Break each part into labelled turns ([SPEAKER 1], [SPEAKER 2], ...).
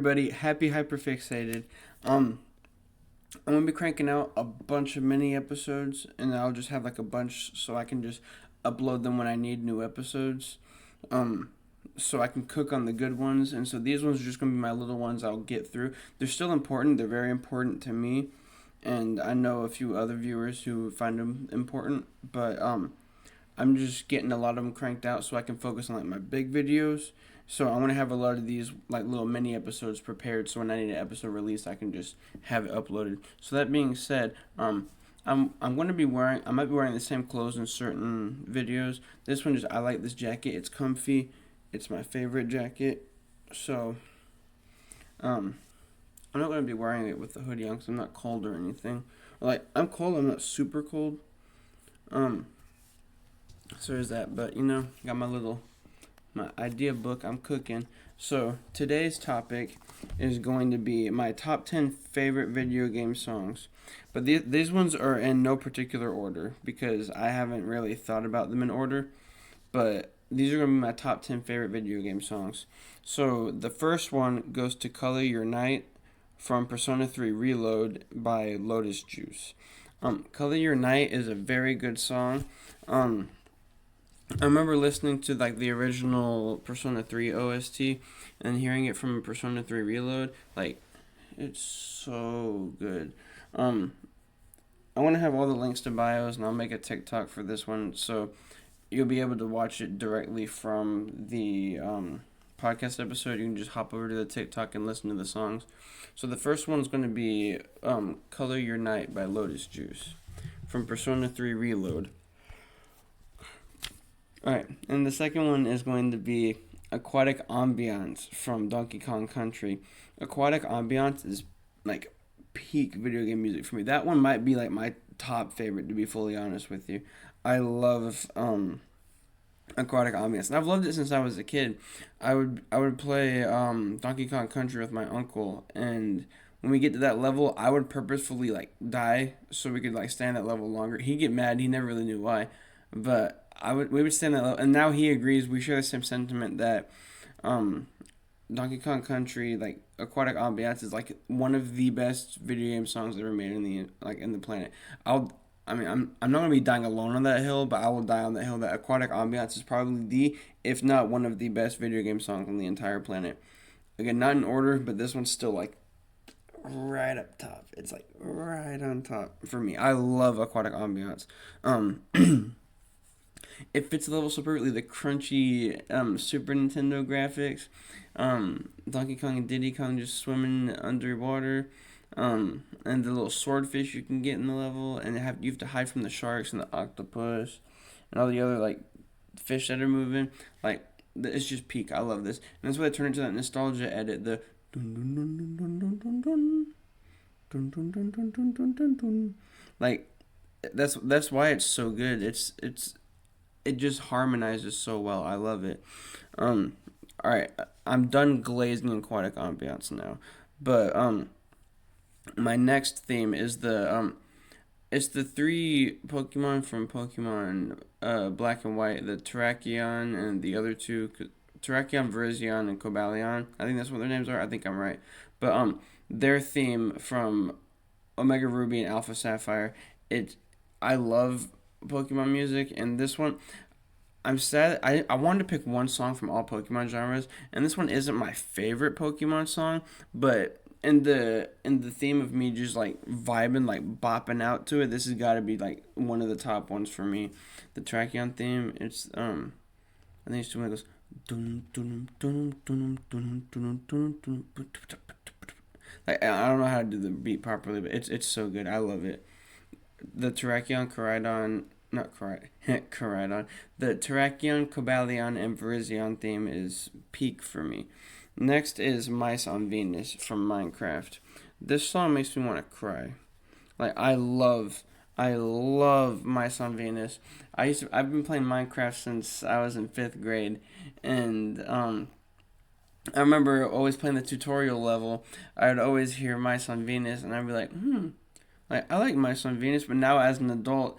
[SPEAKER 1] everybody? Happy Hyperfixated. I'm gonna be cranking out a bunch of mini episodes, and I'll just have like a bunch so I can just upload them when I need new episodes. Um, so I can cook on the good ones, and so these ones are just gonna be my little ones I'll get through. They're still important. They're very important to me, and I know a few other viewers who find them important. But I'm just getting a lot of them cranked out so I can focus on like my big videos. So I want to have a lot of these like little mini episodes prepared so when I need an episode released I can just have it uploaded. So that being said, I'm going to be wearing I might be wearing the same clothes in certain videos. This one just I like this jacket. It's comfy. It's my favorite jacket. So um I'm not going to be wearing it with the hoodie on because I'm not cold or anything. Like I'm cold, I'm not super cold. Um so there's that, but got my idea book. I'm cooking. So today's topic is going to be my top 10 favorite video game songs. But these ones are in no particular order because I haven't really thought about them in order. But these are going to be my top 10 favorite video game songs. So the first one goes to Color Your Night from Persona 3 Reload by Lotus Juice. Color Your Night is a very good song. I remember listening to like the original Persona 3 OST and hearing it from Persona 3 Reload. Like, it's so good. Um, I want to have all the links to bios, and I'll make a TikTok for this one, so you'll be able to watch it directly from the podcast episode. You can just hop over to the TikTok and listen to the songs. So the first one's going to be "Color Your Night" by Lotus Juice from Persona 3 Reload. Alright, and the second one is going to be Aquatic Ambiance from Donkey Kong Country. Aquatic Ambiance is like peak video game music for me. That one might be like my top favorite, to be fully honest with you. I love Aquatic Ambiance, and I've loved it since I was a kid. I would play Donkey Kong Country with my uncle, and when we get to that level, I would purposefully like die so we could like stay on that level longer. He'd get mad. He never really knew why, but we would stay on that level, and now he agrees. We share the same sentiment that um, Donkey Kong Country, like Aquatic Ambiance, is like one of the best video game songs ever made in the planet. I'm not gonna be dying alone on that hill, but I will die on that hill. That Aquatic Ambiance is probably if not one of the best video game songs on the entire planet. Again, not in order, but this one's still like right up top. It's like right on top for me. I love Aquatic Ambiance. Um, it fits the level so perfectly. The crunchy Super Nintendo graphics, Donkey Kong and Diddy Kong just swimming underwater, and the little swordfish you can get in the level, and you have to hide from the sharks and the octopus, and all the other like fish that are moving. Like it's just peak. I love this, and that's why I turned into that nostalgia edit. The dun dun dun dun dun dun dun dun dun dun dun dun dun dun dun dun. Like that's why it's so good. It just harmonizes so well. I love it. All right, I'm done glazing aquatic ambiance now, but my next theme is it's the three Pokemon from Pokemon Black and White, the Terrakion and the other two, Terrakion, Virizion, and Cobalion. I think that's what their names are. I think I'm right, but their theme from Omega Ruby and Alpha Sapphire. I love Pokemon music, and this one, I'm sad. I wanted to pick one song from all Pokemon genres, and this one isn't my favorite Pokemon song, but in the theme of me just like vibing, like bopping out to it, this has got to be like one of the top ones for me. The Tracheon theme, I think it's the one that goes dun dun dun dun dun dun dun dun dun. Like I don't know how to do the beat properly, but it's so good. I love it. The Terrakion, Koraidon, not Koraidon, the Terrakion, Cobalion, and Virizion theme is peak for me. Next is Mice on Venus from Minecraft. This song makes me want to cry. Like I love Mice on Venus. I've been playing Minecraft since I was in 5th grade, and I remember always playing the tutorial level. I would always hear Mice on Venus, and I'd be like, like I like Mice on Venus, but now as an adult,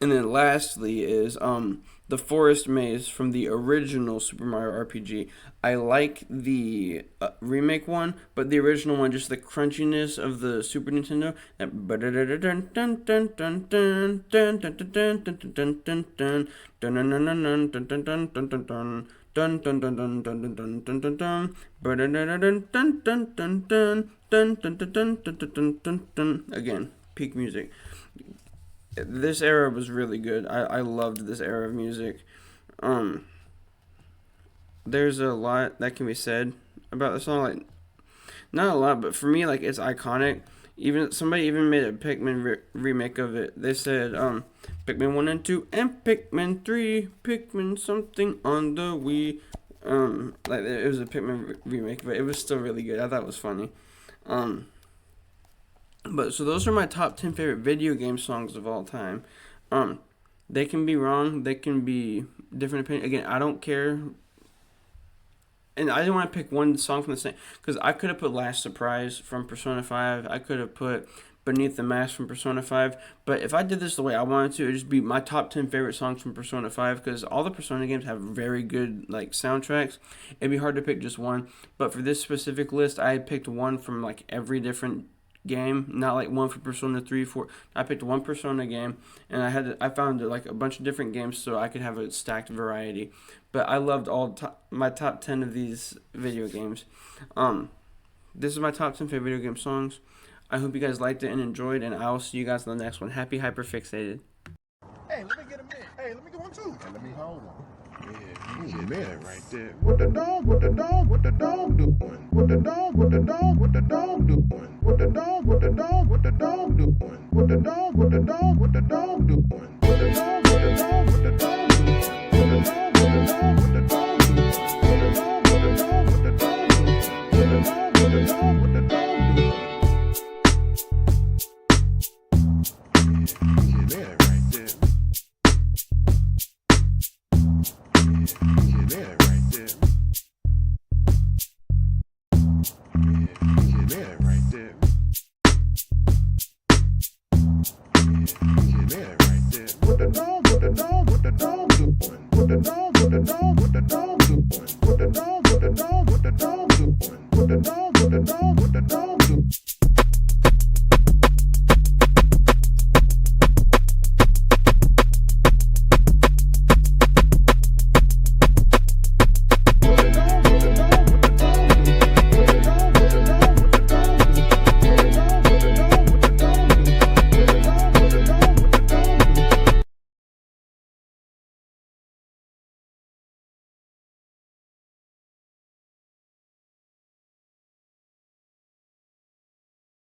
[SPEAKER 1] And then lastly is the Forest Maze from the original Super Mario RPG. I like the remake one, but the original one, just the crunchiness of the Super Nintendo. Again, peak music. This era was really good. I loved this era of music. Um, there's a lot that can be said about the song. Like, not a lot, but for me, like, it's iconic. Even somebody even made a Pikmin remake of it. They said, Pikmin 1 and 2 and Pikmin 3, Pikmin something on the Wii. Like, it was a Pikmin remake, but it was still really good. I thought it was funny. But so those are my top 10 favorite video game songs of all time. They can be wrong. They can be different opinions. Again, I don't care. And I didn't want to pick one song from the same, because I could have put Last Surprise from Persona 5. I could have put Beneath the Mask from Persona 5. But if I did this the way I wanted to, it'd just be my top 10 favorite songs from Persona 5, because all the Persona games have very good like soundtracks. It'd be hard to pick just one. But for this specific list, I picked one from like every different game, not like one for Persona 3, 4. I picked one Persona game, and I found like a bunch of different games so I could have a stacked variety. But I loved my top 10 of these video games. This is my top 10 favorite video game songs. I hope you guys liked it and enjoyed, and I will see you guys in the next one. Happy Hyperfixated.
[SPEAKER 2] Hey, let me get a minute. Hey, let me get one too.
[SPEAKER 3] Hey, let me hold him.
[SPEAKER 2] Yeah, that right there. What the dog doing? What the dog doing? What the dog doing? What the dog doing? What the dog doing? What the dog doing? What the dog doing? What the dog doing? What the dog